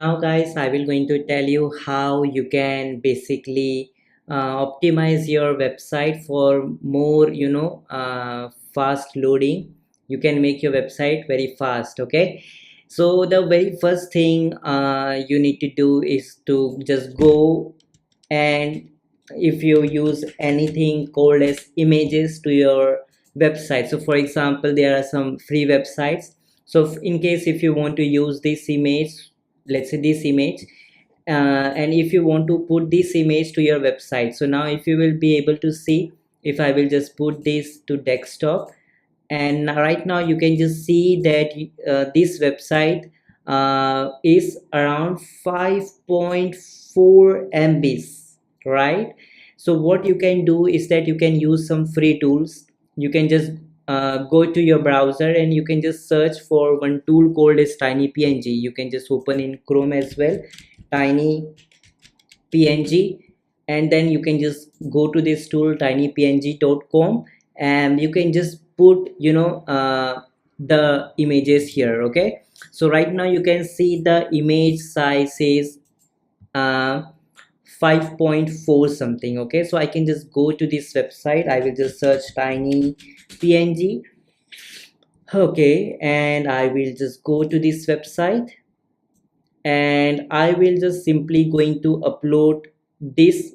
Now guys, I will going to tell you how you can basically optimize your website for more fast loading. You can make your website very fast. Okay, so the very first thing you need to do is to just go, and if you use anything called as images to your website. So for example, there are some free websites. So in case if you want to use this image, let's say this image, and if you want to put this image to your website, so now if you will be able to see, if I will just put this to desktop, and right now you can just see that this website is around 5.4 MBs, right? So what you can do is that you can use some free tools. You can just go to your browser and you can just search for one tool called as TinyPNG. You can just open in Chrome as well, TinyPNG, and then you can just go to this tool tinypng.com, and you can just put the images here. Okay, so right now you can see the image size is uh, 5.4 something. Okay, so I can just go to this website. I will just search TinyPNG. Okay, and I will just go to this website, and I will just simply going to upload this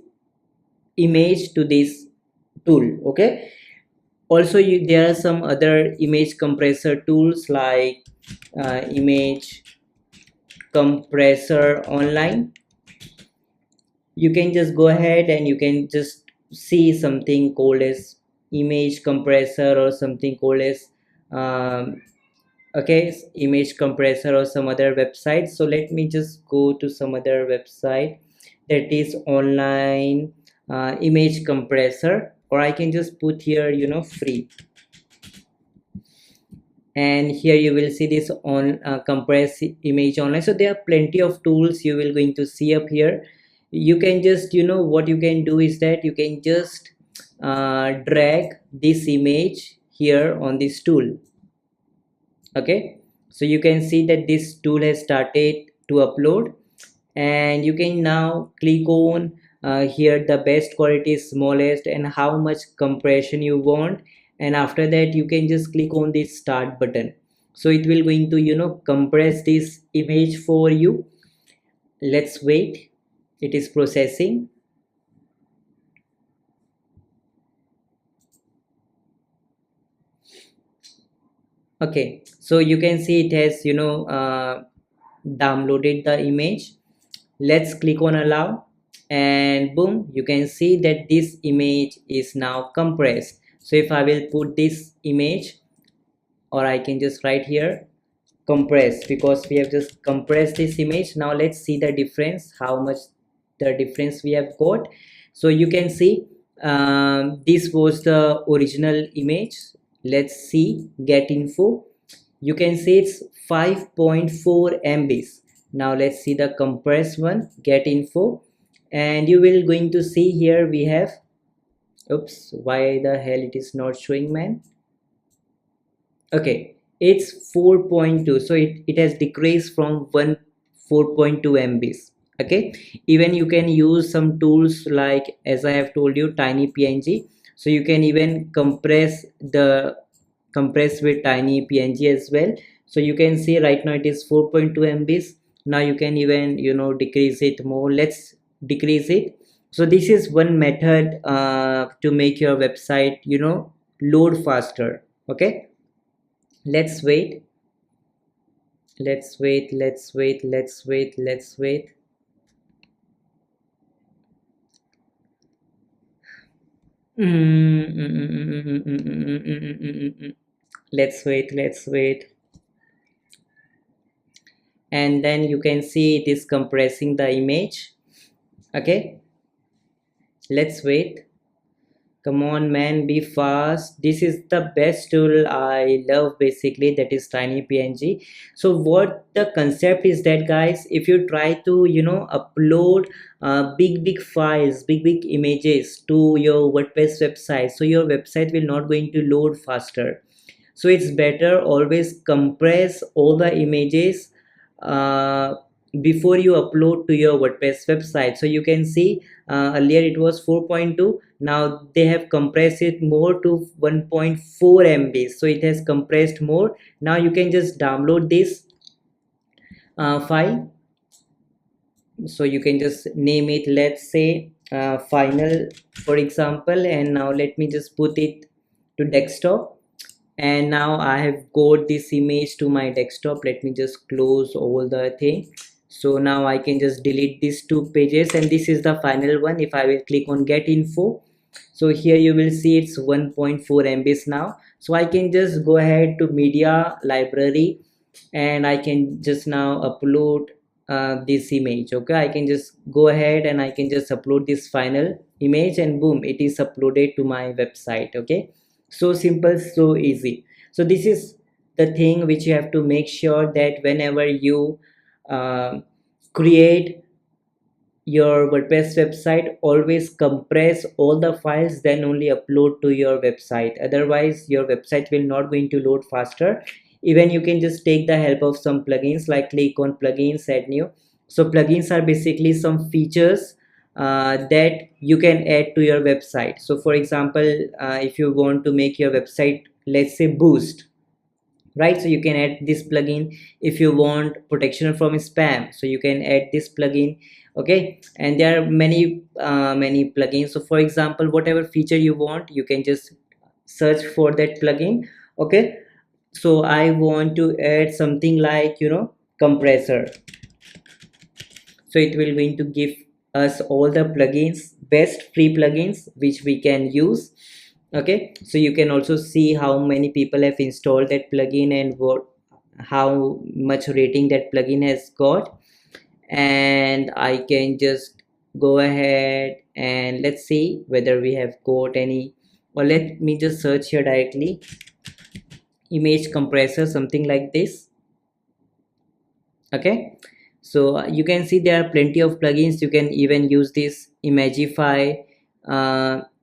image to this tool. Okay, also there are some other image compressor tools like image compressor online. You can just go ahead and you can just see something called as image compressor or something called as um, okay, image compressor or some other website. So let me just go to some other website that is online image compressor, or I can just put here free, and here you will see this on compress image online. So there are plenty of tools you will going to see up here. You can just what you can do is that you can just drag this image here on this tool. Okay, so you can see that this tool has started to upload, and you can now click on here the best quality, smallest, and how much compression you want, and after that you can just click on this start button. So it will going to compress this image for you. Let's wait, it is processing. Okay, so you can see it has downloaded the image. Let's click on allow, and boom, you can see that this image is now compressed. So if I will put this image, or I can just write here compress, because we have just compressed this image. Now let's see the difference, how much the difference we have got. So you can see this was the original image. Let's see get info. You can see it's 5.4 MBs. Now let's see the compressed one, get info, and you will going to see here we have, oops, why the hell it is not showing, man? Okay, it's 4.2, so it has decreased from 4.2 MBs. Okay, even you can use some tools like, as I have told you, TinyPNG. So you can even compress with TinyPNG as well. So you can see right now it is 4.2 MBs. Now you can even decrease it more. Let's decrease it. So this is one method to make your website load faster. Okay, let's wait, let's wait, let's wait, let's wait, let's wait. Let's wait, let's wait, and then you can see it is compressing the image. Okay, let's wait. Come on, man, be fast. This is the best tool I love, basically, that is TinyPNG. So what the concept is that, guys, if you try to upload big files, big images to your WordPress website, so your website will not going to load faster. So it's better always compress all the images, uh, before you upload to your WordPress website. So you can see earlier it was 4.2, now they have compressed it more to 1.4 MB, so it has compressed more. Now you can just download this file. So you can just name it, let's say final, for example, and now let me just put it to desktop. And now I have got this image to my desktop. Let me just close all the thing. So now I can just delete these two pages, and this is the final one. If I will click on get info, so here you will see it's 1.4 MBs now. So I can just go ahead to media library, and I can just now upload this image. Okay, I can just go ahead and I can just upload this final image, and boom, it is uploaded to my website. Okay, so simple, so easy. So this is the thing which you have to make sure, that whenever you create your WordPress website, always compress all the files, then only upload to your website. Otherwise your website will not going to load faster. Even you can just take the help of some plugins, like click on plugins, add new. So plugins are basically some features that you can add to your website. So for example, if you want to make your website, let's say, boost, right? So you can add this plugin. If you want protection from spam, so you can add this plugin. Okay, and there are many plugins. So for example, whatever feature you want, you can just search for that plugin. Okay, so I want to add something like, compressor. So it will going to give us all the plugins, best free plugins which we can use. Okay, so you can also see how many people have installed that plugin, and how much rating that plugin has got. And I can just go ahead and let's see whether we have got any, or let me just search here directly, image compressor, something like this. Okay, so you can see there are plenty of plugins. You can even use this Imagify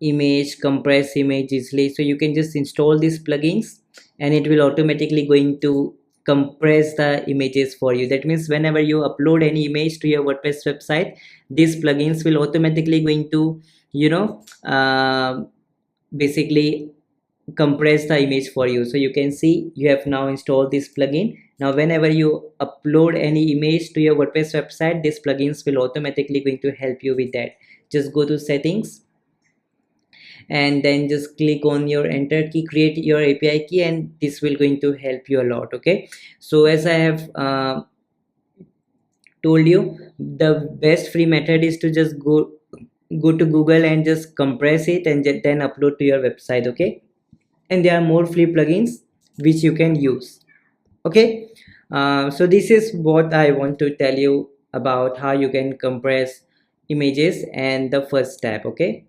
image, compress image easily. So you can just install these plugins, and it will automatically going to compress the images for you. That means whenever you upload any image to your WordPress website, these plugins will automatically going to, basically compress the image for you. So you can see you have now installed this plugin. Now whenever you upload any image to your WordPress website, these plugins will automatically going to help you with that. Just go to settings, and then just click on your enter key, create your API key, and this will going to help you a lot. Okay, so as I have told you, the best free method is to just go to Google and just compress it, and then upload to your website. Okay, and there are more free plugins which you can use. Okay, so this is what I want to tell you about how you can compress images and the first step. Okay.